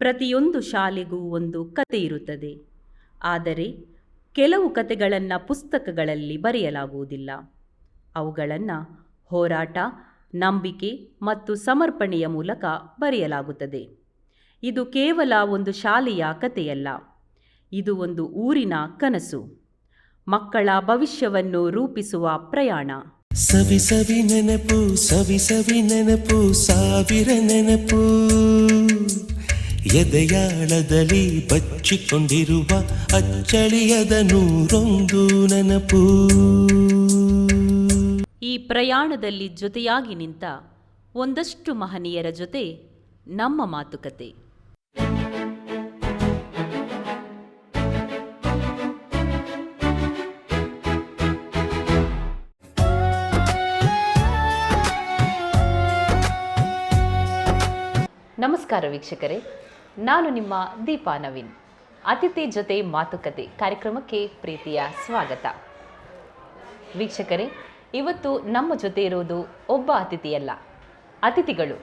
ಪ್ರತಿಯೊಂದು ಶಾಲೆಗೂ ಒಂದು ಕತೆ ಇರುತ್ತದೆ. ಆದರೆ ಕೆಲವು ಕತೆಗಳನ್ನು ಪುಸ್ತಕಗಳಲ್ಲಿ ಬರೆಯಲಾಗುವುದಿಲ್ಲ. ಅವುಗಳನ್ನು ಹೋರಾಟ, ನಂಬಿಕೆ ಮತ್ತು ಸಮರ್ಪಣೆಯ ಮೂಲಕ ಬರೆಯಲಾಗುತ್ತದೆ. ಇದು ಕೇವಲ ಒಂದು ಶಾಲೆಯ ಕಥೆಯಲ್ಲ, ಇದು ಒಂದು ಊರಿನ ಕನಸು, ಮಕ್ಕಳ ಭವಿಷ್ಯವನ್ನು ರೂಪಿಸುವ ಪ್ರಯಾಣ. ಸವಿ ಸವಿ ನೆನಪು, ಸವಿ ಸವಿ ನೆನಪು, ಸಾವಿರ ನೆನಪು, ಎದೆಯಾಳದಲ್ಲಿ ಬಚ್ಚಿಕೊಂಡಿರುವ ಅಚ್ಚಳಿಯದ ನೂರೊಂದು ನೆನಪು. ಈ ಪ್ರಯಾಣದಲ್ಲಿ ಜೊತೆಯಾಗಿ ನಿಂತ ಒಂದಷ್ಟು ಮಹನೀಯರ ಜೊತೆ ನಮ್ಮ ಮಾತುಕತೆ. ನಮಸ್ಕಾರ ವೀಕ್ಷಕರೇ, ನಾನು ನಿಮ್ಮ ದೀಪಾ ನವೀನ್. ಅತಿಥಿ ಜೊತೆ ಮಾತುಕತೆ ಕಾರ್ಯಕ್ರಮಕ್ಕೆ ಪ್ರೀತಿಯ ಸ್ವಾಗತ. ವೀಕ್ಷಕರೇ, ಇವತ್ತು ನಮ್ಮ ಜೊತೆ ಇರುವುದು ಒಬ್ಬ ಅತಿಥಿಯಲ್ಲ, ಅತಿಥಿಗಳು.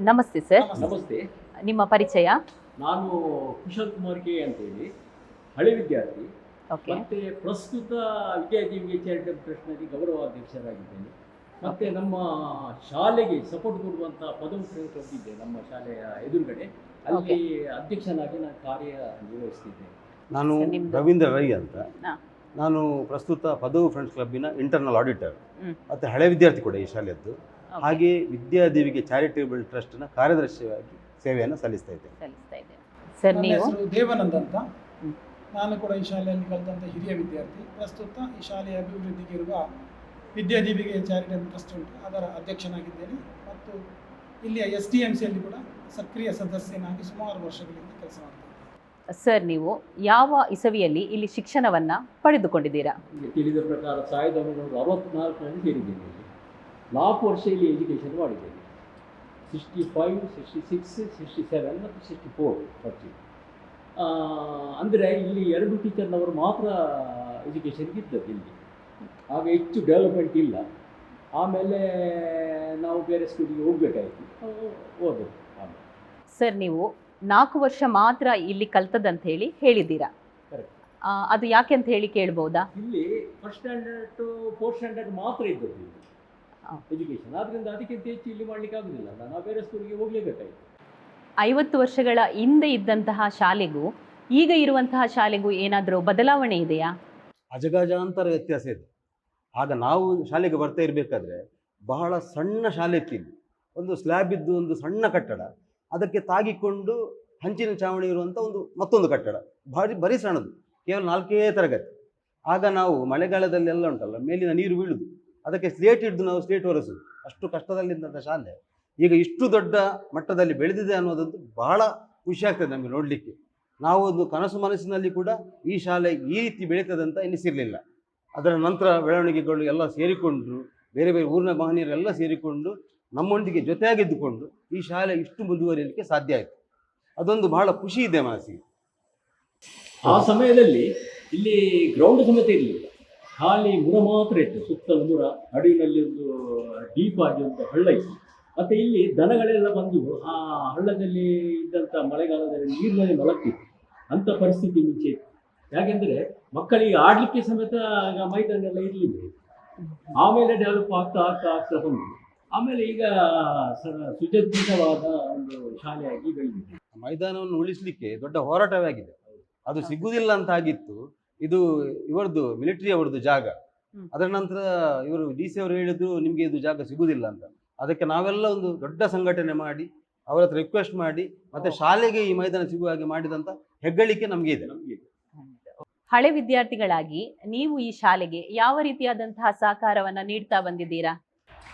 ನಮಸ್ತೆ ಸರ್. ನಮಸ್ತೆ. ನಿಮ್ಮ ಪರಿಚಯ? ನಾನು ಕುಶಲ್ ಕುಮಾರ್ ಕೆ ಅಂತೇಳಿ, ಹಳೆ ವಿದ್ಯಾರ್ಥಿ. ಓಕೆ. ಮತ್ತೆ ಪ್ರಸ್ತುತ ವಿದ್ಯಾಜೀವಿ ಚಾರಿಟಬಲ್ ಟ್ರಸ್ಟ್ನಲ್ಲಿ ಗೌರವಾಧ್ಯಕ್ಷರಾಗಿದ್ದೇನೆ. ಮತ್ತೆ ನಮ್ಮ ಶಾಲೆಗೆ ಸಪೋರ್ಟ್ ಕೊಡುವಂಥ ಪದವಿ ಕ್ಲಬ್ ಇದೆ ನಮ್ಮ ಶಾಲೆಯ ಎದುರುಗಡೆ, ಅಲ್ಲಿ ಅಧ್ಯಕ್ಷನಾಗಿ ನಾನು ಕಾರ್ಯ ನಿರ್ವಹಿಸ್ತಿದ್ದೇನೆ. ನಾನು ರವೀಂದ್ರ ರೈ ಅಂತ. ನಾನು ಪ್ರಸ್ತುತ ಪದವಿ ಫ್ರೆಂಡ್ಸ್ ಕ್ಲಬ್ಬಿನ ಇಂಟರ್ನಲ್ ಆಡಿಟರ್ ಮತ್ತು ಹಳೆ ವಿದ್ಯಾರ್ಥಿ ಕೂಡ ಈ ಶಾಲೆಯದ್ದು. ಹಾಗೆ ವಿದ್ಯಾದೇವಿಗೆ ಚಾರಿಟೇಬಲ್ ಟ್ರಸ್ಟ್ನ ಕಾರ್ಯದರ್ಶಿಯಾಗಿ ಸೇವೆಯನ್ನು ಸಲ್ಲಿಸ್ತಾ ಇದ್ದೇನೆ. ನನ್ನ ಹೆಸರು ದೇವಾನಂದ್ ಅಂತ. ನಾನು ಕೂಡ ಈ ಶಾಲೆಯಲ್ಲಿ ಕಲಿತಂಥ ಹಿರಿಯ ವಿದ್ಯಾರ್ಥಿ. ಪ್ರಸ್ತುತ ಈ ಶಾಲೆಯ ಅಭಿವೃದ್ಧಿಗೆ ಇರುವ ವಿದ್ಯಾದೀಪಿಗೆ ಚಾರಿಟೇಬಲ್ ಟ್ರಸ್ಟ್ ಉಂಟು, ಅದರ ಅಧ್ಯಕ್ಷನಾಗಿದ್ದೇನೆ. ಮತ್ತು ಇಲ್ಲಿಯ SDMCಯಲ್ಲಿ ಕೂಡ ಸಕ್ರಿಯ ಸದಸ್ಯನಾಗಿ ಸುಮಾರು ವರ್ಷಗಳಿಂದ ಕೆಲಸ ಮಾಡ್ತೇನೆ. ಸರ್, ನೀವು ಯಾವ ಇಸವಿಯಲ್ಲಿ ಇಲ್ಲಿ ಶಿಕ್ಷಣವನ್ನು ಪಡೆದುಕೊಂಡಿದ್ದೀರಾ? ತಿಳಿದ ಪ್ರಕಾರ 1964ರಲ್ಲಿ ಸೇರಿದ್ದೇನೆ. ಇಲ್ಲಿ 4 ವರ್ಷ ಇಲ್ಲಿ ಎಜುಕೇಷನ್ ಮಾಡಿದ್ದೇನೆ. 65, 66, 67 ಮತ್ತು 64 ವರ್ಷ. ಅಂದರೆ ಇಲ್ಲಿ 2 ಟೀಚರ್ನವರು ಮಾತ್ರ ಎಜುಕೇಷನ್ಗೆ ಇದ್ದದ್ದು ಇಲ್ಲಿ. ಆಗ ಹೆಚ್ಚು ಡೆವಲಪ್ಮೆಂಟ್ ಇಲ್ಲ. ಆಮೇಲೆ ನಾವು ಬೇರೆ ಸ್ಕೂಲಿಗೆ ಹೋಗಬೇಕಾಯಿತು, ಓದೋದು. ಸರ್, ನೀವು 4 ವರ್ಷ ಮಾತ್ರ ಇಲ್ಲಿ ಕಲ್ತದಂತ ಹೇಳಿದ್ದೀರಾ. ಕರೆಕ್ಟ್. ಅದು ಯಾಕೆ ಅಂತ ಹೇಳಿ ಕೇಳ್ಬೋದಾ? ಇಲ್ಲಿ first standard to 4th standard ಮಾತ್ರ ಇದ್ದದ್ದು ಇಲ್ಲಿ ಎಜುಕೇಷನ್. ಆದ್ದರಿಂದ ಅದಕ್ಕಿಂತ ಹೆಚ್ಚು ಇಲ್ಲಿ ಮಾಡಲಿಕ್ಕೆ ಆಗೋದಿಲ್ಲ, ನಾವು ಬೇರೆ ಸ್ಕೂಲಿಗೆ ಹೋಗಲೇಬೇಕಾಯಿತು. 50 ವರ್ಷಗಳ ಹಿಂದೆ ಇದ್ದಂತಹ ಶಾಲೆಗೂ ಈಗ ಇರುವಂತಹ ಶಾಲೆಗೂ ಏನಾದರೂ ಬದಲಾವಣೆ ಇದೆಯಾ? ಅಜಗಜಾಂತರ ವ್ಯತ್ಯಾಸ ಇದೆ. ಆಗ ನಾವು ಶಾಲೆಗೆ ಬರ್ತಾ ಇರಬೇಕಾದ್ರೆ ಬಹಳ ಸಣ್ಣ ಶಾಲೆ ಇತ್ತು. ಇಲ್ಲಿ ಒಂದು ಸ್ಲ್ಯಾಬ್ ಇದ್ದು ಒಂದು ಸಣ್ಣ ಕಟ್ಟಡ, ಅದಕ್ಕೆ ತಾಗಿಕೊಂಡು ಹಂಚಿನ ಚಾವಣಿ ಇರುವಂಥ ಮತ್ತೊಂದು ಕಟ್ಟಡ, ಬರೀ ಸಣ್ಣದು, ಕೇವಲ 4ನೇ ತರಗತಿ. ಆಗ ನಾವು ಮಳೆಗಾಲದಲ್ಲೆಲ್ಲ ಉಂಟಲ್ಲ, ಮೇಲಿನ ನೀರು ಬೀಳುದು, ಅದಕ್ಕೆ ಸ್ಲೇಟ್ ಹಿಡಿದು ನಾವು ಸ್ಲೇಟ್ ಒರೆಸೋದು, ಅಷ್ಟು ಕಷ್ಟದಲ್ಲಿದ್ದಂಥ ಶಾಲೆ ಈಗ ಇಷ್ಟು ದೊಡ್ಡ ಮಟ್ಟದಲ್ಲಿ ಬೆಳೆದಿದೆ ಅನ್ನೋದಂತೂ ಬಹಳ ಖುಷಿ ಆಗ್ತದೆ ನಮಗೆ ನೋಡಲಿಕ್ಕೆ. ನಾವು ಒಂದು ಕನಸು ಮನಸ್ಸಿನಲ್ಲಿ ಕೂಡ ಈ ಶಾಲೆ ಈ ರೀತಿ ಬೆಳೀತದೆ ಅಂತ ಎನಿಸಿರಲಿಲ್ಲ. ಅದರ ನಂತರ ಬೆಳವಣಿಗೆಗಳು ಎಲ್ಲ ಸೇರಿಕೊಂಡ್ರು, ಬೇರೆ ಬೇರೆ ಊರಿನ ಮಹನೀಯರೆಲ್ಲ ಸೇರಿಕೊಂಡು ನಮ್ಮೊಂದಿಗೆ ಜೊತೆಯಾಗಿದ್ದುಕೊಂಡು ಈ ಶಾಲೆ ಇಷ್ಟು ಮುಂದುವರಿಯಲಿಕ್ಕೆ ಸಾಧ್ಯ ಆಯಿತು. ಅದೊಂದು ಬಹಳ ಖುಷಿ ಇದೆ ಮನಸ್ಸಿಗೆ. ಆ ಸಮಯದಲ್ಲಿ ಇಲ್ಲಿ ಗ್ರೌಂಡ್ ಸಮೇತ ಇರಲಿಲ್ಲ, ಖಾಲಿ ಮುರ ಮಾತ್ರ ಇತ್ತು. ಸುತ್ತಲೂ ಮುರ, ನಡುವಿನಲ್ಲಿ ಒಂದು ಡೀಪ್ ಆಗಿ ಒಂದು ಹಳ್ಳ ಇತ್ತು. ಮತ್ತು ಇಲ್ಲಿ ದನಗಳೆಲ್ಲ ಬಂದು ಆ ಹಳ್ಳದಲ್ಲಿ ಇದ್ದಂಥ ಮಳೆಗಾಲದಲ್ಲಿ ನೀರಿನಲ್ಲಿ ಮಲಗ್ತಿತ್ತು. ಅಂಥ ಪರಿಸ್ಥಿತಿ ಮುಂಚೆ ಇತ್ತು. ಯಾಕೆಂದರೆ ಮಕ್ಕಳಿಗೆ ಆಡಲಿಕ್ಕೆ ಸಮೇತ ಮೈದಾನ ಎಲ್ಲ ಇರಲಿಲ್ಲ. ಆಮೇಲೆ ಡೆವಲಪ್ ಆಗ್ತಾ ಆಗ್ತಾ ಆಗ್ತಾ ಬಂದು ಆಮೇಲೆ ಈಗ ಸುಸಜ್ಜಿತವಾದ ಒಂದು ಶಾಲೆಯಾಗಿ ಬೆಳೆದಿದೆ. ಮೈದಾನವನ್ನು ಉಳಿಸಲಿಕ್ಕೆ ದೊಡ್ಡ ಹೋರಾಟವೇ ಆಗಿದೆ. ಅದು ಸಿಗುವುದಿಲ್ಲ ಅಂತ ಆಗಿತ್ತು. ಇದು ಇವರದ್ದು ಮಿಲಿಟರಿ ಅವರದ್ದು ಜಾಗ. ಅದರ ನಂತರ ಇವರು DC ಅವರು ಹೇಳಿದ್ರು ನಿಮಗೆ ಇದು ಜಾಗ ಸಿಗುವುದಿಲ್ಲ ಅಂತ. ಅದಕ್ಕೆ ನಾವೆಲ್ಲ ಒಂದು ದೊಡ್ಡ ಸಂಘಟನೆ ಮಾಡಿ ಅವರ ಹತ್ರ ರಿಕ್ವೆಸ್ಟ್ ಮಾಡಿ ಮತ್ತೆ ಶಾಲೆಗೆ ಈ ಮೈದಾನ ಸಿಗುವ ಹಾಗೆ ಮಾಡಿದಂಥ ಹೆಗ್ಗಳಿಕೆ ನಮಗೆ ಇದೆ. ಹಳೆ ವಿದ್ಯಾರ್ಥಿಗಳಾಗಿ ನೀವು ಈ ಶಾಲೆಗೆ ಯಾವ ರೀತಿಯಾದಂತಹ ಸಹಕಾರವನ್ನು ನೀಡ್ತಾ ಬಂದಿದ್ದೀರಾ?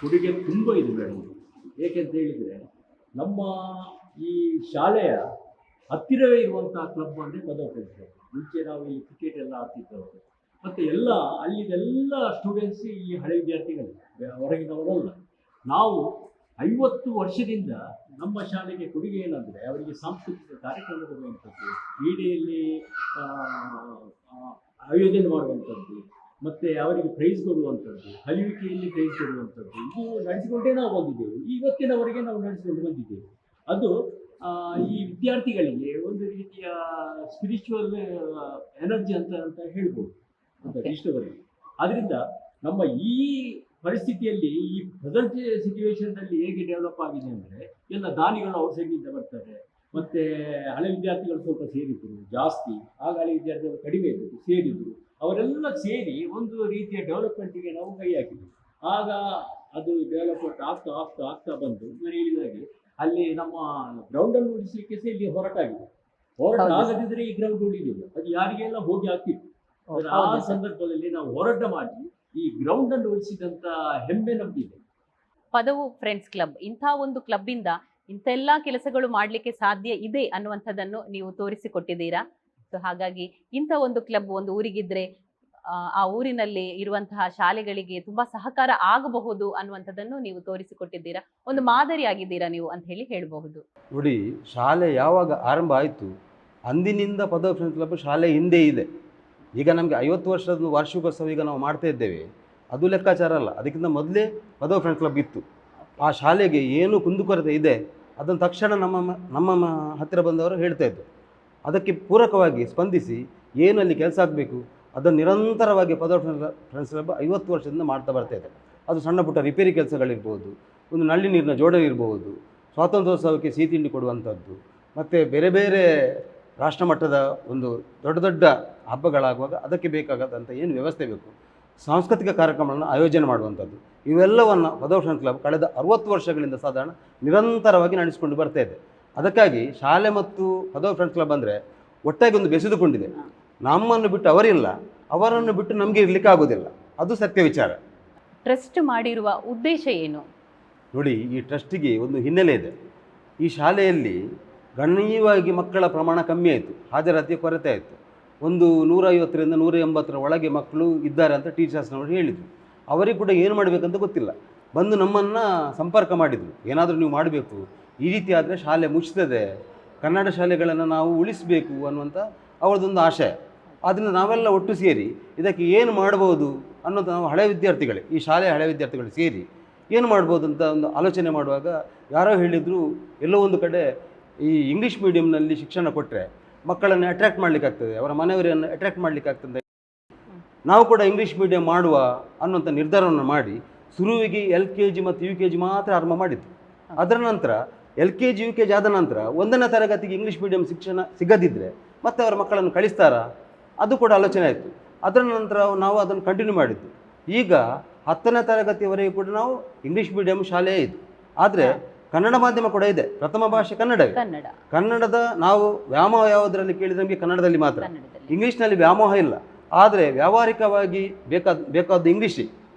ಕೊಡುಗೆ ತುಂಬ ಇದೆ ಮೇಡಮ್. ಏಕೆಂತ ಹೇಳಿದರೆ ನಮ್ಮ ಈ ಶಾಲೆಯ ಹತ್ತಿರವೇ ಇರುವಂತಹ ಕ್ಲಬ್ ಅಂದರೆ ಪದವಿ ಫ್ರೆಂಡ್ಸ್ ಕ್ಲಬ್. ಮುಂಚೆ ನಾವು ಇಲ್ಲಿ ಕ್ರಿಕೆಟ್ ಎಲ್ಲ ಆಡ್ತಿದ್ದವರು. ಮತ್ತು ಎಲ್ಲ ಅಲ್ಲಿದೆಲ್ಲ ಸ್ಟೂಡೆಂಟ್ಸ್ ಈ ಹಳೆ ವಿದ್ಯಾರ್ಥಿಗಳು, ಹೊರಗಿನವರಲ್ಲ. ನಾವು 50 ವರ್ಷದಿಂದ ನಮ್ಮ ಶಾಲೆಗೆ ಕೊಡುಗೆ ಏನಂದರೆ ಅವರಿಗೆ ಸಾಂಸ್ಕೃತಿಕ ಕಾರ್ಯಕ್ರಮ ಕೊಡುವಂಥದ್ದು, ಕ್ರೀಡೆಯಲ್ಲಿ ಆಯೋಜನೆ ಮಾಡುವಂಥದ್ದು, ಮತ್ತು ಅವರಿಗೆ ಪ್ರೈಸ್ ಕೊಡುವಂಥದ್ದು, ಕಲಿಯುವಿಕೆಯಲ್ಲಿ ಪ್ರೈಸ್ ಕೊಡುವಂಥದ್ದು, ಇದು ನಡೆಸಿಕೊಂಡೇ ನಾವು ಬಂದಿದ್ದೇವೆ. ಇವತ್ತಿನವರೆಗೆ ನಾವು ನಡೆಸಿಕೊಂಡು ಬಂದಿದ್ದೇವೆ. ಅದು ಈ ವಿದ್ಯಾರ್ಥಿಗಳಿಗೆ ಒಂದು ರೀತಿಯ ಸ್ಪಿರಿಚುವಲ್ ಎನರ್ಜಿ ಅಂತ ಹೇಳ್ಬೋದು ಅಂತ ಇಷ್ಟವರೆಗೆ. ಅದರಿಂದ ನಮ್ಮ ಈ ಪರಿಸ್ಥಿತಿಯಲ್ಲಿ ಈ ಪ್ರೆಸೆಂಟ್ ಸಿಚುವೇಶನ್ನಲ್ಲಿ ಹೇಗೆ ಡೆವಲಪ್ ಆಗಿದೆ ಅಂದರೆ, ಎಲ್ಲ ದಾನಿಗಳು ಅವ್ರ ಸೈಡಿಂದ ಬರ್ತಾರೆ, ಮತ್ತೆ ಹಳೆ ವಿದ್ಯಾರ್ಥಿಗಳು ಸ್ವಲ್ಪ ಸೇರಿದ್ರು ಜಾಸ್ತಿ, ಆಗ ಹಳೆ ವಿದ್ಯಾರ್ಥಿಗಳು ಕಡಿಮೆ ಇದ್ದರು, ಸೇರಿದ್ರು, ಅವರೆಲ್ಲ ಸೇರಿ ಒಂದು ರೀತಿಯ ಡೆವಲಪ್ಮೆಂಟಿಗೆ ನಾವು ಕೈ ಹಾಕಿದ್ವಿ. ಆಗ ಅದು ಡೆವಲಪ್ಮೆಂಟ್ ಆಗ್ತಾ ಆಗ್ತಾ ಆಗ್ತಾ ಬಂದು ನಾನು ಹೇಳಿದಾಗೆ ಅಲ್ಲಿ ನಮ್ಮ ಗ್ರೌಂಡನ್ನು ಉಳಿಸಲಿಕ್ಕೆ ಸಹ ಇಲ್ಲಿ ಹೋರಾಟ ಆಗದಿದ್ರೆ ಈ ಗ್ರೌಂಡ್ ಉಳಿದಿಲ್ಲ, ಅದು ಯಾರಿಗೆಲ್ಲ ಹೋಗಿ ಆಗ್ತಿತ್ತು. ಆ ಸಂದರ್ಭದಲ್ಲಿ ನಾವು ಹೋರಾಟ ಮಾಡಿ ಈ ಗ್ರೌಂಡ್ ಅನ್ನು ಉಳಿಸಿದಂತ ಹೆಮ್ಮೆ ನಮ್ದಿದೆ. ಪದವು ಫ್ರೆಂಡ್ಸ್ ಕ್ಲಬ್ ಇಂಥ ಒಂದು ಕ್ಲಬ್ ಇಂದ ಇಂಥೆಲ್ಲಾ ಕೆಲಸಗಳು ಮಾಡ್ಲಿಕ್ಕೆ ಸಾಧ್ಯ ಇದೆ ಅನ್ನುವಂಥದ್ದನ್ನು ನೀವು ತೋರಿಸಿಕೊಟ್ಟಿದ್ದೀರಾ. ಸೊ ಹಾಗಾಗಿ ಇಂಥ ಒಂದು ಕ್ಲಬ್ ಒಂದು ಊರಿಗಿದ್ರೆ ಆ ಊರಿನಲ್ಲಿ ಇರುವಂತಹ ಶಾಲೆಗಳಿಗೆ ತುಂಬಾ ಸಹಕಾರ ಆಗಬಹುದು ಅನ್ನುವಂಥದ್ದನ್ನು ನೀವು ತೋರಿಸಿಕೊಟ್ಟಿದ್ದೀರಾ. ಒಂದು ಮಾದರಿ ಆಗಿದ್ದೀರಾ ನೀವು ಅಂತ ಹೇಳಬಹುದು. ನೋಡಿ, ಶಾಲೆ ಯಾವಾಗ ಆರಂಭ ಆಯಿತು ಅಂದಿನಿಂದ ಪದವಿ ಫ್ರೆಂಡ್ಸ್ ಕ್ಲಬ್ ಶಾಲೆ ಹಿಂದೆ ಇದೆ. ಈಗ ನಮಗೆ 50 ವರ್ಷದ ವಾರ್ಷಿಕೋತ್ಸವ ಈಗ ನಾವು ಮಾಡ್ತಾ ಇದ್ದೇವೆ, ಅದು ಲೆಕ್ಕಾಚಾರ ಅಲ್ಲ. ಅದಕ್ಕಿಂತ ಮೊದಲೇ ಪದವಿ ಫ್ರೆಂಡ್ಸ್ ಕ್ಲಬ್ ಇತ್ತು. ಆ ಶಾಲೆಗೆ ಏನು ಕುಂದುಕೊರತೆ ಇದೆ ಅದನ್ನು ತಕ್ಷಣ ನಮ್ಮ ಹತ್ತಿರ ಬಂದವರು ಹೇಳ್ತಾ ಇದ್ದರು. ಅದಕ್ಕೆ ಪೂರಕವಾಗಿ ಸ್ಪಂದಿಸಿ ಏನು ಅಲ್ಲಿ ಕೆಲಸ ಆಗಬೇಕು ಅದನ್ನು ನಿರಂತರವಾಗಿ ಪದವಿ ಫ್ರೆಂಡ್ಸ್ ಕ್ಲಬ್ 50 ವರ್ಷದಿಂದ ಮಾಡ್ತಾ ಬರ್ತಾ ಇದೆ. ಅದು ಸಣ್ಣ ಪುಟ್ಟ ರಿಪೇರಿ ಕೆಲಸಗಳಿರ್ಬೋದು, ಒಂದು ನಲ್ಲಿ ನೀರಿನ ಜೋಡಣೆ ಇರ್ಬೋದು, ಸ್ವಾತಂತ್ರ್ಯೋತ್ಸವಕ್ಕೆ ಸಿಹಿ ತಿಂಡಿ ಕೊಡುವಂಥದ್ದು, ಮತ್ತು ಬೇರೆ ಬೇರೆ ರಾಷ್ಟ್ರಮಟ್ಟದ ಒಂದು ದೊಡ್ಡ ದೊಡ್ಡ ಹಬ್ಬಗಳಾಗುವಾಗ ಅದಕ್ಕೆ ಬೇಕಾಗದಂಥ ಏನು ವ್ಯವಸ್ಥೆ ಬೇಕು, ಸಾಂಸ್ಕೃತಿಕ ಕಾರ್ಯಕ್ರಮಗಳನ್ನು ಆಯೋಜನೆ ಮಾಡುವಂಥದ್ದು, ಇವೆಲ್ಲವನ್ನು ಪದವಿ ಫ್ರೆಂಡ್ಸ್ ಕ್ಲಬ್ ಕಳೆದ 60 ವರ್ಷಗಳಿಂದ ಸಾಧಾರಣ ನಿರಂತರವಾಗಿ ನಡೆಸಿಕೊಂಡು ಬರ್ತಾ ಇದೆ. ಅದಕ್ಕಾಗಿ ಶಾಲೆ ಮತ್ತು ಪದವಿ ಫ್ರೆಂಡ್ಸ್ ಕ್ಲಬ್ ಅಂದರೆ ಒಟ್ಟಾಗಿ ಒಂದು ಬೆಸೆದುಕೊಂಡಿದೆ. ನಮ್ಮನ್ನು ಬಿಟ್ಟು ಅವರಿಲ್ಲ, ಅವರನ್ನು ಬಿಟ್ಟು ನಮಗೆ ಇರಲಿಕ್ಕೆ ಆಗೋದಿಲ್ಲ, ಅದು ಸತ್ಯ ವಿಚಾರ. ಟ್ರಸ್ಟ್ ಮಾಡಿರುವ ಉದ್ದೇಶ ಏನು? ನೋಡಿ, ಈ ಟ್ರಸ್ಟಿಗೆ ಒಂದು ಹಿನ್ನೆಲೆ ಇದೆ. ಈ ಶಾಲೆಯಲ್ಲಿ ಗಣನೀಯವಾಗಿ ಮಕ್ಕಳ ಪ್ರಮಾಣ ಕಮ್ಮಿ ಆಯಿತು, ಹಾಜರಾತಿಯ ಕೊರತೆ ಆಯಿತು. ಒಂದು 150ರಿಂದ 180 ಒಳಗೆ ಮಕ್ಕಳು ಇದ್ದಾರೆ ಅಂತ ಟೀಚರ್ಸ್ನವರು ಹೇಳಿದರು. ಅವರಿಗೆ ಕೂಡ ಏನು ಮಾಡಬೇಕಂತ ಗೊತ್ತಿಲ್ಲ. ಬಂದು ನಮ್ಮನ್ನು ಸಂಪರ್ಕ ಮಾಡಿದರು, ಏನಾದರೂ ನೀವು ಮಾಡಬೇಕು, ಈ ರೀತಿ ಆದರೆ ಶಾಲೆ ಮುಚ್ಚಿದೆ, ಕನ್ನಡ ಶಾಲೆಗಳನ್ನು ನಾವು ಉಳಿಸಬೇಕು ಅನ್ನುವಂಥ ಅವರದೊಂದು ಆಶಯ. ಆದ್ದರಿಂದ ನಾವೆಲ್ಲ ಒಟ್ಟು ಸೇರಿ ಇದಕ್ಕೆ ಏನು ಮಾಡ್ಬೋದು ಅನ್ನೋದು ನಾವು ಹಳೆ ವಿದ್ಯಾರ್ಥಿಗಳೇ, ಈ ಶಾಲೆಯ ಹಳೆ ವಿದ್ಯಾರ್ಥಿಗಳು ಸೇರಿ ಏನು ಮಾಡ್ಬೋದು ಅಂತ ಒಂದು ಆಲೋಚನೆ ಮಾಡುವಾಗ ಯಾರೋ ಹೇಳಿದರು, ಎಲ್ಲೋ ಒಂದು ಕಡೆ ಈ ಇಂಗ್ಲೀಷ್ ಮೀಡಿಯಂನಲ್ಲಿ ಶಿಕ್ಷಣ ಕೊಟ್ಟರೆ ಮಕ್ಕಳನ್ನು ಅಟ್ರ್ಯಾಕ್ಟ್ ಮಾಡಲಿಕ್ಕಾಗ್ತದೆ, ಅವರ ಮನೆಯವರನ್ನು ಅಟ್ರ್ಯಾಕ್ಟ್ ಮಾಡಲಿಕ್ಕಾಗ್ತದೆ, ನಾವು ಕೂಡ ಇಂಗ್ಲೀಷ್ ಮೀಡಿಯಂ ಮಾಡುವ ಅನ್ನುವಂಥ ನಿರ್ಧಾರವನ್ನು ಮಾಡಿ ಶುರುವಿಗೆ LKG ಮತ್ತು UKG ಮಾತ್ರ ಆರಂಭ ಮಾಡಿದ್ದು. ಅದರ ನಂತರ LKG UKG ಆದ ನಂತರ 1ನೇ ತರಗತಿಗೆ ಇಂಗ್ಲೀಷ್ ಮೀಡಿಯಂ ಶಿಕ್ಷಣ ಸಿಗದಿದ್ದರೆ ಮತ್ತೆ ಅವರ ಮಕ್ಕಳನ್ನು ಕಳಿಸ್ತಾರಾ, ಅದು ಕೂಡ ಆಲೋಚನೆ ಆಯಿತು. ಅದರ ನಂತರ ನಾವು ಅದನ್ನು ಕಂಟಿನ್ಯೂ ಮಾಡಿದ್ದು. ಈಗ 10ನೇ ತರಗತಿಯವರೆಗೆ ಕೂಡ ನಾವು ಇಂಗ್ಲೀಷ್ ಮೀಡಿಯಂ ಶಾಲೆಯೇ ಇದು. ಆದರೆ ಕನ್ನಡ ಮಾಧ್ಯಮ ಕೂಡ ಇದೆ, ಪ್ರಥಮ ಭಾಷೆ ಕನ್ನಡವೇ. ಕನ್ನಡದ ನಾವು ವ್ಯಾಮೋಹ ಯಾವುದರಲ್ಲಿ ಕೇಳಿದ್ರೆ ನಮಗೆ ಕನ್ನಡದಲ್ಲಿ ಮಾತ್ರ, ಇಂಗ್ಲೀಷ್ನಲ್ಲಿ ವ್ಯಾಮೋಹ ಇಲ್ಲ. ಆದರೆ ವ್ಯಾವಹಾರಿಕವಾಗಿ ಬೇಕಾದ ಇಂಗ್ಲೀಷೇ.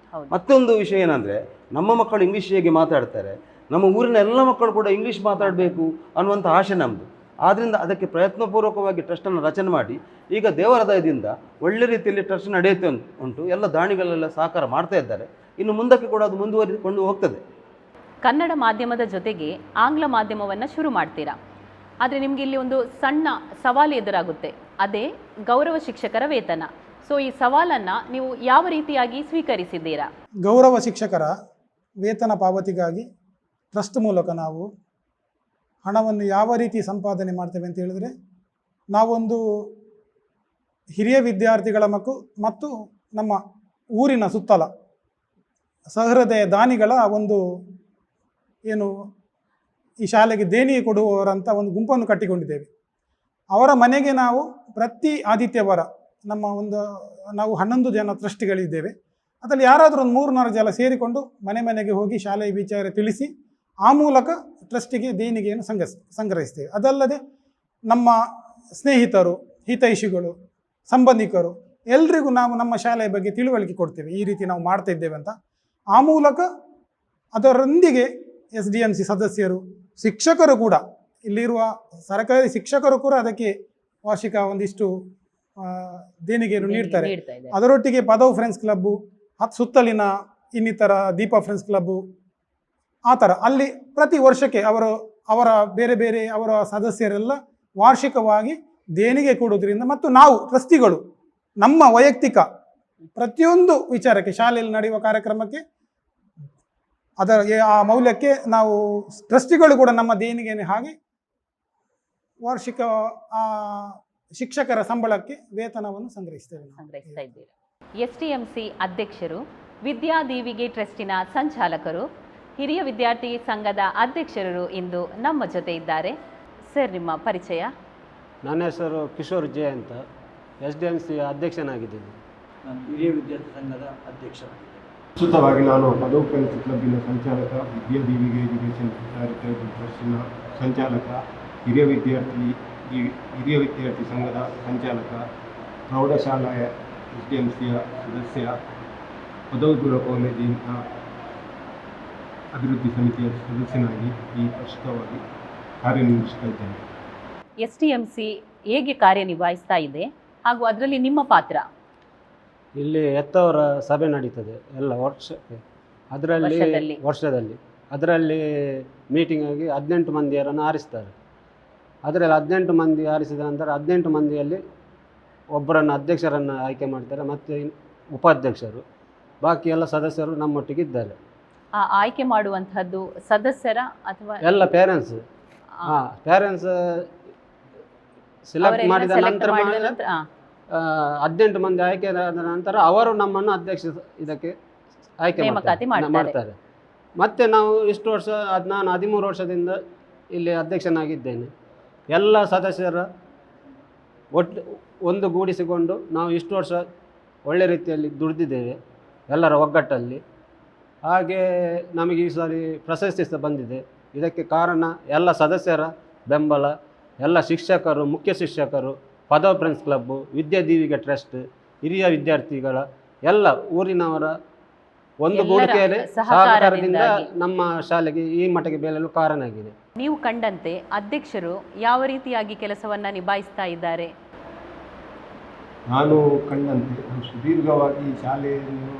ಮತ್ತೊಂದು ವಿಷಯ ಏನಂದರೆ, ನಮ್ಮ ಮಕ್ಕಳು ಇಂಗ್ಲೀಷ್ ಹೇಗೆ ಮಾತಾಡ್ತಾರೆ, ನಮ್ಮ ಊರಿನ ಎಲ್ಲ ಮಕ್ಕಳು ಕೂಡ ಇಂಗ್ಲೀಷ್ ಮಾತಾಡಬೇಕು ಅನ್ನುವಂಥ ಆಶೆ ನಮ್ಮದು. ಆದ್ದರಿಂದ ಅದಕ್ಕೆ ಪ್ರಯತ್ನಪೂರ್ವಕವಾಗಿ ಟ್ರಸ್ಟನ್ನು ರಚನೆ ಮಾಡಿ ಈಗ ದೇವರ ದಯದಿಂದ ಒಳ್ಳೆ ರೀತಿಯಲ್ಲಿ ಟ್ರಸ್ಟ್ ನಡೆಯುತ್ತೆ ಉಂಟು. ಎಲ್ಲ ದಾನಿಗಳೆಲ್ಲ ಸಹಕಾರ ಮಾಡ್ತಾ ಇದ್ದಾರೆ. ಇನ್ನು ಮುಂದಕ್ಕೆ ಕೂಡ ಅದು ಮುಂದುವರಿದುಕೊಂಡು ಹೋಗ್ತದೆ. ಕನ್ನಡ ಮಾಧ್ಯಮದ ಜೊತೆಗೆ ಆಂಗ್ಲ ಮಾಧ್ಯಮವನ್ನು ಶುರು ಮಾಡ್ತೀರಾ. ಆದರೆ ನಿಮಗೆ ಇಲ್ಲಿ ಒಂದು ಸಣ್ಣ ಸವಾಲು ಎದುರಾಗುತ್ತೆ, ಅದೇ ಗೌರವ ಶಿಕ್ಷಕರ ವೇತನ. ಸೊ ಈ ಸವಾಲನ್ನು ನೀವು ಯಾವ ರೀತಿಯಾಗಿ ಸ್ವೀಕರಿಸಿದ್ದೀರಾ? ಗೌರವ ಶಿಕ್ಷಕರ ವೇತನ ಪಾವತಿಗಾಗಿ ಟ್ರಸ್ಟ್ ಮೂಲಕ ನಾವು ಹಣವನ್ನು ಯಾವ ರೀತಿ ಸಂಪಾದನೆ ಮಾಡ್ತೇವೆ ಅಂತ ಹೇಳಿದರೆ, ನಾವೊಂದು ಹಿರಿಯ ವಿದ್ಯಾರ್ಥಿಗಳ ಮತ್ತು ನಮ್ಮ ಊರಿನ ಸುತ್ತಲ ಸಹೃದಯ ದಾನಿಗಳ ಒಂದು ಏನು ಈ ಶಾಲೆಗೆ ದೇಣಿಗೆ ಕೊಡುವವರಂತ ಒಂದು ಗುಂಪನ್ನು ಕಟ್ಟಿಕೊಂಡಿದ್ದೇವೆ. ಅವರ ಮನೆಗೆ ನಾವು ಪ್ರತಿ ಆದಿತ್ಯವಾರ ನಾವು 11 ಜನ ಟ್ರಸ್ಟಿಗಳಿದ್ದೇವೆ. ಅದರಲ್ಲಿ ಯಾರಾದರೂ ಒಂದು 3-4 ಜನ ಸೇರಿಕೊಂಡು ಮನೆಗೆ ಹೋಗಿ ಶಾಲೆಯ ವಿಚಾರ ತಿಳಿಸಿ ಆ ಮೂಲಕ ಟ್ರಸ್ಟಿಗೆ ದೇಣಿಗೆಯನ್ನು ಸಂಗ್ರಹಿಸ್ತೇವೆ. ಅದಲ್ಲದೆ ನಮ್ಮ ಸ್ನೇಹಿತರು, ಹಿತೈಷಿಗಳು, ಸಂಬಂಧಿಕರು ಎಲ್ರಿಗೂ ನಾವು ನಮ್ಮ ಶಾಲೆಯ ಬಗ್ಗೆ ತಿಳುವಳಿಕೆ ಕೊಡ್ತೇವೆ, ಈ ರೀತಿ ನಾವು ಮಾಡ್ತಾ ಇದ್ದೇವೆ ಅಂತ. ಆ ಮೂಲಕ ಅದರೊಂದಿಗೆ SDMC ಸದಸ್ಯರು, ಶಿಕ್ಷಕರು ಕೂಡ, ಇಲ್ಲಿರುವ ಸರ್ಕಾರಿ ಶಿಕ್ಷಕರು ಕೂಡ ಅದಕ್ಕೆ ವಾರ್ಷಿಕ ಒಂದಿಷ್ಟು ದೇಣಿಗೆಯನ್ನು ನೀಡ್ತಾರೆ. ಅದರೊಟ್ಟಿಗೆ ಪದವಿ ಫ್ರೆಂಡ್ಸ್ ಕ್ಲಬ್ಬು, ಸುತ್ತಲಿನ ಇನ್ನಿತರ ದೀಪ ಫ್ರೆಂಡ್ಸ್ ಕ್ಲಬ್ಬು, ಆ ಥರ ಅಲ್ಲಿ ಪ್ರತಿ ವರ್ಷಕ್ಕೆ ಅವರ ಬೇರೆ ಬೇರೆ ಅವರ ಸದಸ್ಯರೆಲ್ಲ ವಾರ್ಷಿಕವಾಗಿ ದೇಣಿಗೆ ಕೊಡೋದ್ರಿಂದ, ಮತ್ತು ನಾವು ಟ್ರಸ್ಟಿಗಳು ನಮ್ಮ ವೈಯಕ್ತಿಕ ಪ್ರತಿಯೊಂದು ವಿಚಾರಕ್ಕೆ, ಶಾಲೆಯಲ್ಲಿ ನಡೆಯುವ ಕಾರ್ಯಕ್ರಮಕ್ಕೆ ಆ ಮೌಲ್ಯಕ್ಕೆ ನಾವು ಟ್ರಸ್ಟಿಗಳು ಕೂಡ ನಮ್ಮ ದೇಣಿಗೆಯನ್ನು ಹಾಗೆ ವಾರ್ಷಿಕ ಶಿಕ್ಷಕರ ಸಂಬಳಕ್ಕೆ ವೇತನವನ್ನು ಸಂಗ್ರಹಿಸ್ತೇವೆ ನಾವು. ಸಂಗ್ರಹಿಸ್ತಾ ಇದ್ದೀರಾ. STMC ಅಧ್ಯಕ್ಷರು, ವಿದ್ಯಾದೀವಿಗೆ ಟ್ರಸ್ಟಿನ ಸಂಚಾಲಕರು, ಹಿರಿಯ ವಿದ್ಯಾರ್ಥಿ ಸಂಘದ ಅಧ್ಯಕ್ಷರು ಇಂದು ನಮ್ಮ ಜೊತೆ ಇದ್ದಾರೆ. ಸರ್, ನಿಮ್ಮ ಪರಿಚಯ? ನನ್ನ ಹೆಸರು ಕಿಶೋರ್ ಜೆ ಅಂತ, SDMC ಅಧ್ಯಕ್ಷನಾಗಿದ್ದೀನಿ. ನಾನು ಹಿರಿಯ ವಿದ್ಯಾರ್ಥಿ ಸಂಘದ ಅಧ್ಯಕ್ಷರಾಗಿದ್ದೇನೆ. ಪ್ರಸ್ತುತವಾಗಿ ನಾನು ಪದವಿ ಫ್ರೆಂಡ್ಸ್ ಕ್ಲಬ್ಬಿನ ಸಂಚಾಲಕ, ವಿದ್ಯಾದೀವಿಗೆ ಎಜುಕೇಷನ್ ಚಾರಿಟೇಬಲ್ ಟ್ರಸ್ಟಿನ ಸಂಚಾಲಕ, ಹಿರಿಯ ವಿದ್ಯಾರ್ಥಿ ಸಂಘದ ಸಂಚಾಲಕ, ಪ್ರೌಢಶಾಲಾ SDMCಯ ಸದಸ್ಯ, ಪದವಿ ಪೂರ್ವ ಕಾಲೇಜಿನ ಅಭಿವೃದ್ಧಿ ಸಮಿತಿಯ ಸದಸ್ಯನಾಗಿ ಈ ಪ್ರಸ್ತುತವಾಗಿ ಕಾರ್ಯನಿರ್ವಹಿಸ್ತಾ ಇದ್ದೇನೆ. STMC ಹೇಗೆ ಕಾರ್ಯನಿರ್ವಹಿಸ್ತಾ ಇದೆ ಹಾಗೂ ಅದರಲ್ಲಿ ನಿಮ್ಮ ಪಾತ್ರ? ಇಲ್ಲಿ ಎತ್ತವರ ಸಭೆ ನಡೀತದೆ ಎಲ್ಲ ವರ್ಷದಲ್ಲಿ ಅದರಲ್ಲಿ ಮೀಟಿಂಗ್ ಆಗಿ 18 ಮಂದಿಯರನ್ನು ಆರಿಸ್ತಾರೆ. ಅದರಲ್ಲಿ 18 ಮಂದಿ ಆರಿಸಿದ ನಂತರ 18 ಮಂದಿಯಲ್ಲಿ ಒಬ್ಬರನ್ನು ಅಧ್ಯಕ್ಷರನ್ನು ಆಯ್ಕೆ ಮಾಡ್ತಾರೆ, ಮತ್ತು ಉಪಾಧ್ಯಕ್ಷರು, ಬಾಕಿ ಎಲ್ಲ ಸದಸ್ಯರು ನಮ್ಮೊಟ್ಟಿಗಿದ್ದಾರೆ. ಆ ಆಯ್ಕೆ ಮಾಡುವಂತಹದ್ದು ಸದಸ್ಯರ ಅಥವಾ ಎಲ್ಲ ಪೇರೆಂಟ್ಸ್ ಸೆಲೆಕ್ಟ್ ಮಾಡಿದ ನಂತರ 18 ಮಂದಿ ಆಯ್ಕೆ ಆದ ನಂತರ ಅವರು ನಮ್ಮನ್ನು ಅಧ್ಯಕ್ಷ ಇದಕ್ಕೆ ಆಯ್ಕೆ ಮಾಡ್ತಾರೆ. ಮತ್ತೆ ನಾವು ಇಷ್ಟು ವರ್ಷ, ನಾನು 13 ವರ್ಷದಿಂದ ಇಲ್ಲಿ ಅಧ್ಯಕ್ಷನಾಗಿದ್ದೇನೆ. ಎಲ್ಲ ಸದಸ್ಯರ ಒಂದುಗೂಡಿಸಿಕೊಂಡು ನಾವು ಇಷ್ಟು ವರ್ಷ ಒಳ್ಳೆ ರೀತಿಯಲ್ಲಿ ದುಡಿದಿದ್ದೇವೆ ಎಲ್ಲರ ಒಗ್ಗಟ್ಟಲ್ಲಿ. ಹಾಗೆ ನಮಗೆ ಈ ಸಾರಿ ಪ್ರಶಸ್ತಿ ಸಹ ಬಂದಿದೆ. ಇದಕ್ಕೆ ಕಾರಣ ಎಲ್ಲ ಸದಸ್ಯರ ಬೆಂಬಲ, ಎಲ್ಲ ಶಿಕ್ಷಕರು, ಮುಖ್ಯ ಶಿಕ್ಷಕರು, ಪದವಿ ಫ್ರೆಂಡ್ಸ್ ಕ್ಲಬ್ಬು, ವಿದ್ಯಾದೀವಿಗೆ ಟ್ರಸ್ಟ್, ಹಿರಿಯ ವಿದ್ಯಾರ್ಥಿಗಳ ಎಲ್ಲ ಊರಿನವರ ಒಂದುಗೂಡಿಕೆಯಲ್ಲಿ ಸಹಕಾರದಿಂದ ನಮ್ಮ ಶಾಲೆಗೆ ಈ ಮಟ್ಟಿಗೆ ಬೆಳೆಯಲು ಕಾರಣ ಆಗಿದೆ. ನೀವು ಕಂಡಂತೆ ಅಧ್ಯಕ್ಷರು ಯಾವ ರೀತಿಯಾಗಿ ಕೆಲಸವನ್ನು ನಿಭಾಯಿಸ್ತಾ ಇದ್ದಾರೆ? ನಾನು ಕಂಡಂತೆ ಸುದೀರ್ಘವಾಗಿ ಶಾಲೆಯನ್ನು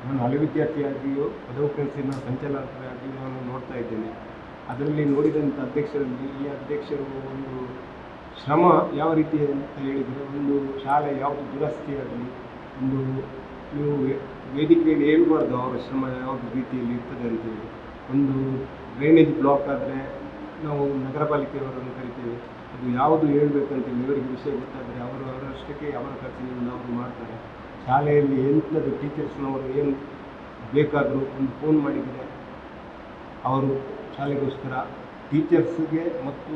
ನಾನು ಹಳೆ ವಿದ್ಯಾರ್ಥಿಯಾಗಿಯೂ ಪದವಿ ಫ್ರೆಂಡ್ಸಿನ ಸಂಚಾಲಕರಾಗಿಯೂ ನಾನು ನೋಡ್ತಾ ಇದ್ದೇನೆ. ಅದರಲ್ಲಿ ನೋಡಿದಂಥ ಅಧ್ಯಕ್ಷರಲ್ಲಿ ಈ ಅಧ್ಯಕ್ಷರು ಒಂದು ಶ್ರಮ ಯಾವ ರೀತಿ ಅಂತ ಹೇಳಿದರೆ, ಒಂದು ಶಾಲೆ ಯಾವುದು ದುರಸ್ತಿಯಾಗಲಿ, ಒಂದು ನೀವು ವೇದಿಕೆಯಲ್ಲಿ ಹೇಳ್ಬಾರ್ದು ಅವರ ಶ್ರಮ ಯಾವುದು ರೀತಿಯಲ್ಲಿ ಇರ್ತದೆ ಅಂತೇಳಿ. ಒಂದು ಡ್ರೈನೇಜ್ ಬ್ಲಾಕ್ ಆದರೆ ನಾವು ನಗರ ಪಾಲಿಕೆಯವರನ್ನು ಕರಿತೇವೆ, ಅದು ಯಾವುದು ಹೇಳ್ಬೇಕಂತೇಳಿ ಇವರಿಗೆ ವಿಷಯ ಗೊತ್ತಾದರೆ ಅವರು ಅವರಷ್ಟಕ್ಕೆ ಅವರ ಖರ್ಚಿನಿಂದ ಅವರು ಮಾಡ್ತಾರೆ. ಶಾಲೆಯಲ್ಲಿ ಎಂಥದ್ದು ಟೀಚರ್ಸ್ನವರು ಏನು ಬೇಕಾದರೂ ಒಂದು ಫೋನ್ ಮಾಡಿದರೆ ಅವರು ಶಾಲೆಗೋಸ್ಕರ ಟೀಚರ್ಸ್ಗೆ ಮತ್ತು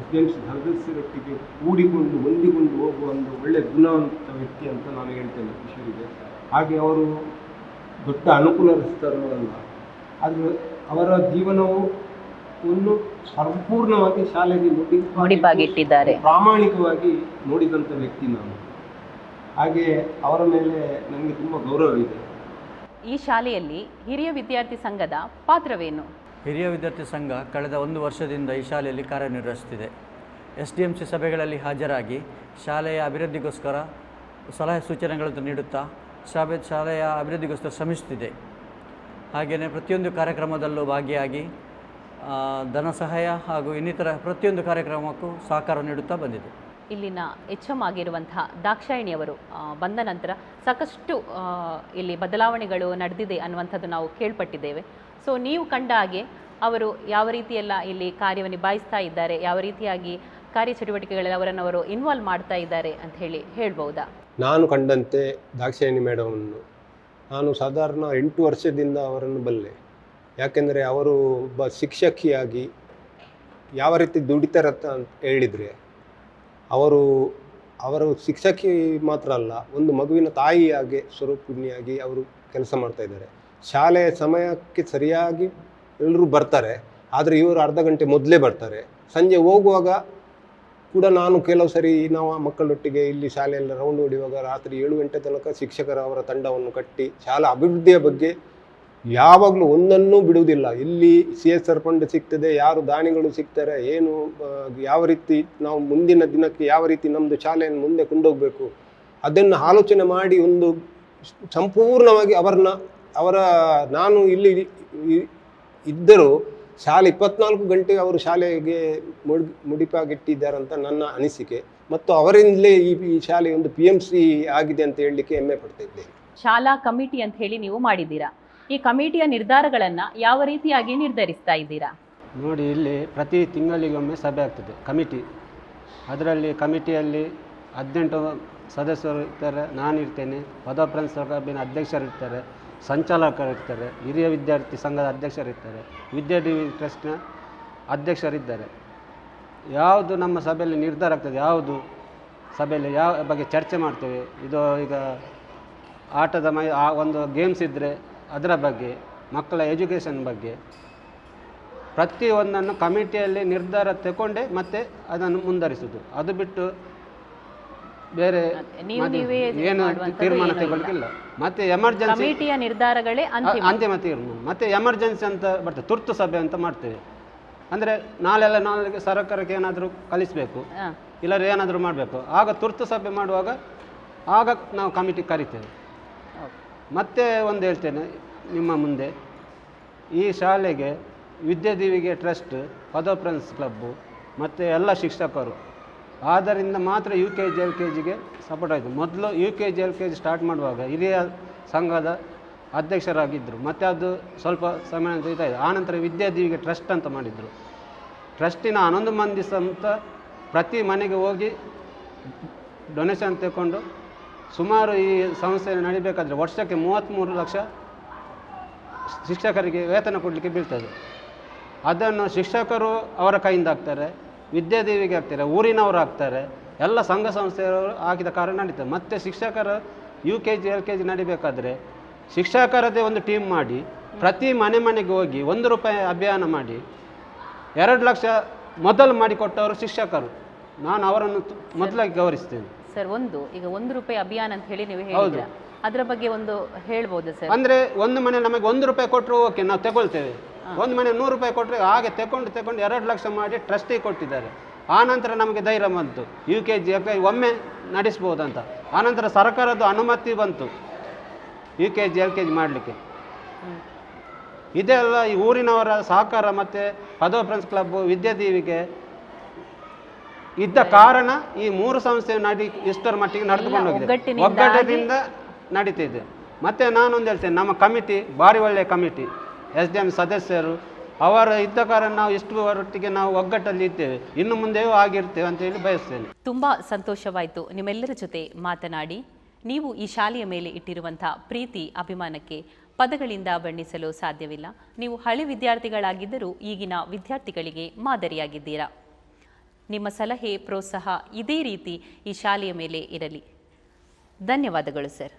SDMC ಸದಸ್ಯರೊಟ್ಟಿಗೆ ಕೂಡಿಕೊಂಡು ಹೊಂದಿಕೊಂಡು ಹೋಗುವ ಒಂದು ಒಳ್ಳೆಯ ಗುಣವಂತ ವ್ಯಕ್ತಿ ಅಂತ ನಾನು ಹೇಳ್ತೇನೆ ಕಿಶೋರಿಗೆ. ಹಾಗೆ ಅವರು ದೊಡ್ಡ ಅನುಕೂಲಸ್ಥರು ಅಲ್ಲ, ಆದರೆ ಅವರ ಜೀವನವು ಒಂದು ಸಂಪೂರ್ಣವಾಗಿ ಶಾಲೆಗೆ ಮುಡಿಪಾಗಿಟ್ಟಿದ್ದಾರೆ, ಪ್ರಾಮಾಣಿಕವಾಗಿ ನೋಡಿದಂಥ ವ್ಯಕ್ತಿ ನಾನು. ಹಾಗೆ ಅವರ ಮೇಲೆ ನನಗೆ ತುಂಬ ಗೌರವ ಇದೆ. ಈ ಶಾಲೆಯಲ್ಲಿ ಹಿರಿಯ ವಿದ್ಯಾರ್ಥಿ ಸಂಘದ ಪಾತ್ರವೇನು? ಹಿರಿಯ ವಿದ್ಯಾರ್ಥಿ ಸಂಘ ಕಳೆದ 1 ವರ್ಷದಿಂದ ಈ ಶಾಲೆಯಲ್ಲಿ ಕಾರ್ಯನಿರ್ವಹಿಸುತ್ತಿದೆ. SDMC ಸಭೆಗಳಲ್ಲಿ ಹಾಜರಾಗಿ ಶಾಲೆಯ ಅಭಿವೃದ್ಧಿಗೋಸ್ಕರ ಸಲಹೆ ಸೂಚನೆಗಳನ್ನು ನೀಡುತ್ತಾ ಶಾಲೆಯ ಅಭಿವೃದ್ಧಿಗೋಸ್ಕರ ಶ್ರಮಿಸುತ್ತಿದೆ. ಹಾಗೆಯೇ ಪ್ರತಿಯೊಂದು ಕಾರ್ಯಕ್ರಮದಲ್ಲೂ ಭಾಗಿಯಾಗಿ ಧನ ಸಹಾಯ ಹಾಗೂ ಇನ್ನಿತರ ಪ್ರತಿಯೊಂದು ಕಾರ್ಯಕ್ರಮಕ್ಕೂ ಸಹಕಾರ ನೀಡುತ್ತಾ ಬಂದಿದೆ. ಇಲ್ಲಿನ HM ಆಗಿರುವಂತಹ ದಾಕ್ಷಾಯಿಣಿಯವರು ಬಂದ ನಂತರ ಸಾಕಷ್ಟು ಇಲ್ಲಿ ಬದಲಾವಣೆಗಳು ನಡೆದಿದೆ ಅನ್ನುವಂಥದ್ದು ನಾವು ಕೇಳ್ಪಟ್ಟಿದ್ದೇವೆ. ಸೊ ನೀವು ಕಂಡ ಹಾಗೆ ಅವರು ಯಾವ ರೀತಿಯೆಲ್ಲ ಇಲ್ಲಿ ಕಾರ್ಯವನ್ನು ನಿಭಾಯಿಸ್ತಾ ಇದ್ದಾರೆ, ಯಾವ ರೀತಿಯಾಗಿ ಕಾರ್ಯಚಟುವಟಿಕೆಗಳಲ್ಲಿ ಅವರನ್ನು ಇನ್ವಾಲ್ವ್ ಮಾಡ್ತಾ ಇದ್ದಾರೆ ಅಂತ ಹೇಳ್ಬೋದಾ? ನಾನು ಕಂಡಂತೆ ದಾಕ್ಷಾಯಿಣಿ ಮೇಡಮನ್ನು ನಾನು ಸಾಧಾರಣ 8 ವರ್ಷದಿಂದ ಅವರನ್ನು ಬಲ್ಲೆ. ಯಾಕೆಂದರೆ ಅವರು ಒಬ್ಬ ಶಿಕ್ಷಕಿಯಾಗಿ ಯಾವ ರೀತಿ ದುಡಿತಾರಂತ ಹೇಳಿದರೆ, ಅವರು ಶಿಕ್ಷಕಿ ಮಾತ್ರ ಅಲ್ಲ, ಒಂದು ಮಗುವಿನ ತಾಯಿಯಾಗಿ ಸ್ವರೂಪಿಣಿಯಾಗಿ ಅವರು ಕೆಲಸ ಮಾಡ್ತಾ ಇದ್ದಾರೆ. ಶಾಲೆಯ ಸಮಯಕ್ಕೆ ಸರಿಯಾಗಿ ಎಲ್ಲರೂ ಬರ್ತಾರೆ, ಆದರೆ ಇವರು ಅರ್ಧ ಗಂಟೆ ಮೊದಲೇ ಬರ್ತಾರೆ. ಸಂಜೆ ಹೋಗುವಾಗ ಕೂಡ ನಾನು ಕೆಲವು ಸರಿ ನಾವು ಮಕ್ಕಳೊಟ್ಟಿಗೆ ಇಲ್ಲಿ ಶಾಲೆಯಲ್ಲಿ ರೌಂಡ್ ಹೊಡೆಯುವಾಗ ರಾತ್ರಿ 7 ಗಂಟೆ ತನಕ ಶಿಕ್ಷಕರ ಅವರ ತಂಡವನ್ನು ಕಟ್ಟಿ ಶಾಲಾ ಅಭಿವೃದ್ಧಿಯ ಬಗ್ಗೆ ಯಾವಾಗಲೂ ಒಂದನ್ನೂ ಬಿಡುವುದಿಲ್ಲ. ಇಲ್ಲಿ CSR ಫಂಡ್ ಸಿಗ್ತದೆ, ಯಾರು ದಾನಿಗಳು ಸಿಗ್ತಾರೆ, ಏನು ಯಾವ ರೀತಿ ನಾವು ಮುಂದಿನ ದಿನಕ್ಕೆ ಯಾವ ರೀತಿ ನಮ್ಮದು ಶಾಲೆಯನ್ನು ಮುಂದೆ ಕೊಂಡೋಗಬೇಕು ಅದನ್ನು ಆಲೋಚನೆ ಮಾಡಿ ಒಂದು ಸಂಪೂರ್ಣವಾಗಿ ನಾನು ಇಲ್ಲಿ ಇದ್ದರೂ ಶಾಲೆ 24 ಗಂಟೆ ಅವರು ಶಾಲೆಗೆ ಮುಡಿಪಾಗಿಟ್ಟಿದ್ದಾರಂತ ನನ್ನ ಅನಿಸಿಕೆ. ಮತ್ತು ಅವರಿಂದಲೇ ಈ ಶಾಲೆ ಒಂದು PMC ಆಗಿದೆ ಅಂತ ಹೇಳಲಿಕ್ಕೆ ಹೆಮ್ಮೆ ಪಡ್ತಾ ಇದ್ದೇನೆ. ಶಾಲಾ ಕಮಿಟಿ ಅಂತ ಹೇಳಿ ನೀವು ಮಾಡಿದ್ದೀರಾ, ಈ ಕಮಿಟಿಯ ನಿರ್ಧಾರಗಳನ್ನು ಯಾವ ರೀತಿಯಾಗಿ ನಿರ್ಧರಿಸ್ತಾ ಇದ್ದೀರಾ? ನೋಡಿ, ಇಲ್ಲಿ ಪ್ರತಿ ತಿಂಗಳಿಗೊಮ್ಮೆ ಸಭೆ ಆಗ್ತದೆ, ಕಮಿಟಿ. ಅದರಲ್ಲಿ ಕಮಿಟಿಯಲ್ಲಿ 18 ಸದಸ್ಯರು ಇರ್ತಾರೆ, ನಾನಿರ್ತೇನೆ, ಪದವಿ ಪ್ರಿನ್ಸಿಪಲ್ ಕ್ಲಬ್ಬಿನ ಅಧ್ಯಕ್ಷರಿರ್ತಾರೆ, ಸಂಚಾಲಕರಿರ್ತಾರೆ, ಹಿರಿಯ ವಿದ್ಯಾರ್ಥಿ ಸಂಘದ ಅಧ್ಯಕ್ಷರಿರ್ತಾರೆ, ವಿದ್ಯಾರ್ಥಿ ಟ್ರಸ್ಟ್ನ ಅಧ್ಯಕ್ಷರಿದ್ದಾರೆ. ಯಾವುದು ನಮ್ಮ ಸಭೆಯಲ್ಲಿ ನಿರ್ಧಾರ ಆಗ್ತದೆ, ಯಾವುದು ಸಭೆಯಲ್ಲಿ ಯಾವ ಬಗ್ಗೆ ಚರ್ಚೆ ಮಾಡ್ತೇವೆ, ಇದು ಈಗ ಆಟದ ಒಂದು ಗೇಮ್ಸ್ ಇದ್ದರೆ ಅದರ ಬಗ್ಗೆ, ಮಕ್ಕಳ ಎಜುಕೇಷನ್ ಬಗ್ಗೆ ಪ್ರತಿಯೊಂದನ್ನು ಕಮಿಟಿಯಲ್ಲಿ ನಿರ್ಧಾರ ತಗೊಂಡೇ ಮತ್ತೆ ಅದನ್ನು ಮುಂದುವರಿಸುವುದು. ಅದು ಬಿಟ್ಟು ಬೇರೆ ಏನು ತೀರ್ಮಾನ ತಗೊಳ್ಳಿಕ್ಕಿಲ್ಲ. ಮತ್ತೆ ಎಮರ್ಜೆನ್ಸಿ ಕಮಿಟಿಯ ನಿರ್ಧಾರಗಳೇ ಅಂತಿಮ ತೀರ್ಮಾನ. ಮತ್ತೆ ಎಮರ್ಜೆನ್ಸಿ ಅಂತ ಬರ್ತದೆ, ತುರ್ತು ಸಭೆ ಅಂತ ಮಾಡ್ತೇವೆ. ಅಂದರೆ ನಾಳೆಗೆ ಸರ್ಕಾರಕ್ಕೆ ಏನಾದರೂ ಕಲಿಸಬೇಕು, ಇಲ್ಲರೂ ಏನಾದರೂ ಮಾಡಬೇಕು, ಆಗ ತುರ್ತು ಸಭೆ ಮಾಡುವಾಗ ಆಗ ನಾವು ಕಮಿಟಿ ಕರಿತೇವೆ. ಮತ್ತೆ ಒಂದು ಹೇಳ್ತೇನೆ ನಿಮ್ಮ ಮುಂದೆ, ಈ ಶಾಲೆಗೆ ವಿದ್ಯಾದೀವಿಗೆ ಟ್ರಸ್ಟ್, ಪದವಿ ಪ್ರಿನ್ಸಿಪಲ್ ಕ್ಲಬ್ಬು ಮತ್ತು ಎಲ್ಲ ಶಿಕ್ಷಕರು ಆದ್ದರಿಂದ ಮಾತ್ರ UKG LKGಗೆ ಸಪೋರ್ಟ್ ಆಯಿತು. ಮೊದಲು UKG LKG ಸ್ಟಾರ್ಟ್ ಮಾಡುವಾಗ ಹಿರಿಯ ಸಂಘದ ಅಧ್ಯಕ್ಷರಾಗಿದ್ದರು, ಮತ್ತು ಅದು ಸ್ವಲ್ಪ ಸಮಯ ಇದಾಯಿತು. ಆನಂತರ ವಿದ್ಯಾದೀವಿಗೆ ಟ್ರಸ್ಟ್ ಅಂತ ಮಾಡಿದರು. ಟ್ರಸ್ಟಿನ 11 ಮಂದಿ ಸಂತ ಪ್ರತಿ ಮನೆಗೆ ಹೋಗಿ ಡೊನೇಷನ್ ತಗೊಂಡು ಸುಮಾರು ಈ ಸಂಸ್ಥೆ ನಡಿಬೇಕಾದ್ರೆ ವರ್ಷಕ್ಕೆ 33 ಲಕ್ಷ ಶಿಕ್ಷಕರಿಗೆ ವೇತನ ಕೊಡಲಿಕ್ಕೆ ಬೀಳ್ತದೆ. ಅದನ್ನು ಶಿಕ್ಷಕರು ಅವರ ಕೈಯಿಂದ ಹಾಕ್ತಾರೆ, ವಿದ್ಯಾದೇವಿಗೆ ಹಾಕ್ತಾರೆ, ಊರಿನವರು ಹಾಕ್ತಾರೆ, ಎಲ್ಲ ಸಂಘ ಸಂಸ್ಥೆಯವರು ಹಾಕಿದ ಕಾರಣ ನಡೀತದೆ. ಮತ್ತು ಶಿಕ್ಷಕರ UKG LKG ನಡಿಬೇಕಾದ್ರೆ ಶಿಕ್ಷಕರದೇ ಒಂದು ಟೀಮ್ ಮಾಡಿ ಪ್ರತಿ ಮನೆಗೆ ಹೋಗಿ 1 ರೂಪಾಯಿ ಅಭಿಯಾನ ಮಾಡಿ 2 ಲಕ್ಷ ಮೊದಲು ಮಾಡಿಕೊಟ್ಟವರು ಶಿಕ್ಷಕರು. ನಾನು ಅವರನ್ನು ಮೊದಲಾಗಿ ಗೌರವಿಸ್ತೇನೆ ಸರ್. ಈಗ 1 ರೂಪಾಯಿ ಅಭಿಯಾನ ಅಂತ ಹೇಳಿ ನೀವು ಹೇಳಿದ್ರ, ಅದರ ಬಗ್ಗೆ ಒಂದು ಹೇಳ್ಬೋದು ಸರ್? ಅಂದರೆ ಒಂದು ಮನೆ ನಮಗೆ 1 ರೂಪಾಯಿ ಕೊಟ್ಟರು ಓಕೆ, ನಾವು ತಗೊಳ್ತೇವೆ. ಒಂದು ಮನೆ 100 ರೂಪಾಯಿ ಕೊಟ್ಟರೆ ಹಾಗೆ ತಗೊಂಡು 2 ಲಕ್ಷ ಮಾಡಿ ಟ್ರಸ್ಟಿಗೆ ಕೊಟ್ಟಿದ್ದಾರೆ. ಆನಂತರ ನಮಗೆ ಧೈರ್ಯ ಬಂತು UKG ಒಮ್ಮೆ ನಡೆಸ್ಬೋದಂತ. ಆನಂತರ ಸರ್ಕಾರದ ಅನುಮತಿ ಬಂತು UKG LKG ಮಾಡಲಿಕ್ಕೆ. ಇದೆಲ್ಲ ಈ ಊರಿನವರ ಸಹಕಾರ ಮತ್ತು ಪದವಿ ಪ್ರಿನ್ಸಿಪಲ್ ಕ್ಲಬ್, ವಿದ್ಯಾದೀವಿಗೆ ಇದ್ದ ಕಾರಣ ಈ 3 ಸಂಸ್ಥೆ ಇಷ್ಟರ ಮಟ್ಟಿಗೆ ನಡೆದುಕೊಂಡು ಹೋಗಿದೆ, ಒಗ್ಗಟ್ಟಿನಿಂದ ನಡೀತಿದೆ. ಮತ್ತು ನಾನೊಂದು ಹೇಳ್ತೇನೆ, ನಮ್ಮ ಕಮಿಟಿ ಭಾರಿ ಒಳ್ಳೆಯ ಕಮಿಟಿ, SDM ಸದಸ್ಯರು ಅವರು ಇದ್ದ ಕಾರಣ ನಾವು ಇಷ್ಟು ಒಟ್ಟಿಗೆ ನಾವು ಒಗ್ಗಟ್ಟಲ್ಲಿ ಇದ್ದೇವೆ, ಇನ್ನು ಮುಂದೆಯೂ ಆಗಿರ್ತೇವೆ ಅಂತ ಹೇಳಿ ಬಯಸ್ತೇನೆ. ತುಂಬ ಸಂತೋಷವಾಯಿತು ನಿಮ್ಮೆಲ್ಲರ ಜೊತೆ ಮಾತನಾಡಿ. ನೀವು ಈ ಶಾಲೆಯ ಮೇಲೆ ಇಟ್ಟಿರುವಂಥ ಪ್ರೀತಿ ಅಭಿಮಾನಕ್ಕೆ ಪದಗಳಿಂದ ಬಣ್ಣಿಸಲು ಸಾಧ್ಯವಿಲ್ಲ. ನೀವು ಹಳೆ ವಿದ್ಯಾರ್ಥಿಗಳಾಗಿದ್ದರೂ ಈಗಿನ ವಿದ್ಯಾರ್ಥಿಗಳಿಗೆ ಮಾದರಿಯಾಗಿದ್ದೀರಾ. ನಿಮ್ಮ ಸಲಹೆ ಪ್ರೋತ್ಸಾಹ ಇದೇ ರೀತಿ ಈ ಶಾಲೆಯ ಮೇಲೆ ಇರಲಿ. ಧನ್ಯವಾದಗಳು ಸರ್.